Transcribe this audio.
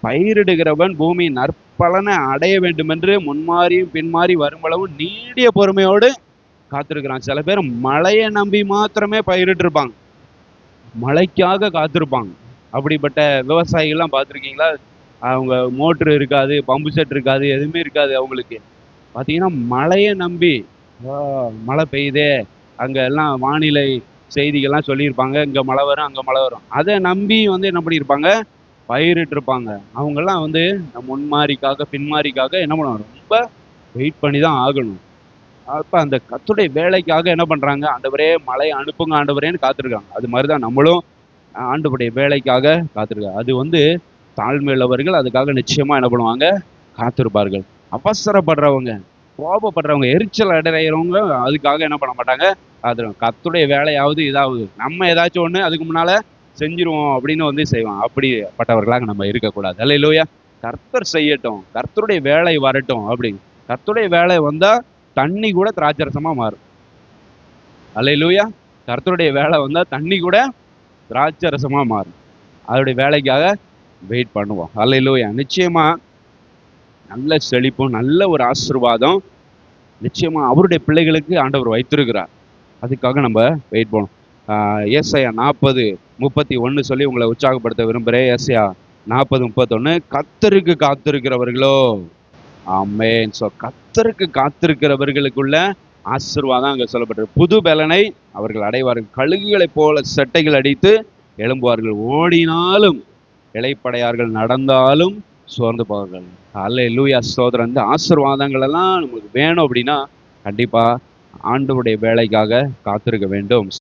பயிரிடுகிறவன் பூமி நற்பலனை அடைய வேண்டும் என்று முன்மாறியும் பின்மாறி வரும்பளவும் நீடிய பொறுமையோடு காத்திருக்கிறான். சில பேர் மழையை நம்பி மாத்திரமே பயிரிட்டு இருப்பாங்க, மழைக்காக காத்திருப்பாங்க. அப்படிப்பட்ட விவசாயிகள்லாம் பார்த்துருக்கீங்களா? அவங்க மோட்ரு இருக்காது, பம்பு செட் இருக்காது, எதுவுமே இருக்காது அவங்களுக்கு. பார்த்தீங்கன்னா மழையை நம்பி மழை பெய்யுதே, அங்கே எல்லாம் வானிலை செய்திகள்லாம் சொல்லியிருப்பாங்க, இங்கே மழை வரும் அங்கே மழை வரும், அதை நம்பி என்ன பண்ணியிருப்பாங்க, பயிரிட்டு இருப்பாங்க. அவங்கெல்லாம் முன்மாரிக்காக பின்மாரிக்காக என்ன பண்ணுவாங்க, ரொம்ப வெயிட் பண்ணி தான் ஆகணும். அப்போ அந்த கர்த்தருடைய வேலைக்காக என்ன பண்ணுறாங்க, ஆண்டவரே மழை அனுப்புங்க ஆண்டவரேன்னு காத்திருக்காங்க. அது மாதிரி தான் நம்மளும் ஆண்டவருடைய வேலைக்காக காத்திருக்காங்க. அது தாழ்மையுள்ளவர்கள் அதுக்காக நிச்சயமா என்ன பண்ணுவாங்க, காத்திருப்பார்கள். அவசரப்படுறவங்க, கோபப்படுறவங்க, எரிச்சல் அடைகிறவங்க அதுக்காக என்ன பண்ண மாட்டாங்க, அது கர்த்தருடைய வேலையாவது இதாவது நம்ம ஏதாச்சும் ஒன்று அதுக்கு முன்னால செஞ்சிருவோம் அப்படின்னு செய்வோம். அப்படிப்பட்டவர்களாக நம்ம இருக்கக்கூடாது. அல்லேலூயா. கர்த்தர் செய்யட்டும், கர்த்தருடைய வேலை வரட்டும். அப்படி கர்த்தருடைய வேலை வந்தா தண்ணி கூட திராட்சரசமா மாறும். அல்லேலூயா. கர்த்தருடைய வேலை வந்தா தண்ணி கூட திராட்சரசமா மாறும். அதோடைய வேலைக்காக வெயிட் பண்ணுவோம். அல்லேலூயா. நிச்சயமா நல்ல செழிப்பும் நல்ல ஒரு ஆசீர்வாதம் நிச்சயமா அவருடைய பிள்ளைகளுக்கு ஆண்டவர் வைத்திருக்கிறார். அதுக்காக நம்ம வெயிட் பண்ணுவோம். ஏசாயா 40:31 சொல்லி உங்களை உற்சாகப்படுத்த விரும்புகிறேன். ஏசாயா 40:31, கர்த்தருக்கு காத்திருக்கிறவர்களோ, ஆமென். ஸோ கர்த்தருக்கு காத்திருக்கிறவர்களுக்குள்ள ஆசீர்வாதம் அங்கே சொல்லப்பட்டிருக்கு. புது பலனை அவர்கள் அடைவார்கள், கழுகுகளைப் போல செட்டைகள் அடித்து எழும்புவார்கள், ஓடினாலும் இளைப்படையார்கள், நடந்தாலும் சோர்ந்து போவார்கள். அல்லேலூயா. ஸ்தோத்திரம். இந்த ஆசீர்வாதங்கள் எல்லாம் நமக்கு வேணும் அப்படின்னா கண்டிப்பா ஆண்டவருடைய வேலைக்காக காத்திருக்க வேண்டும்.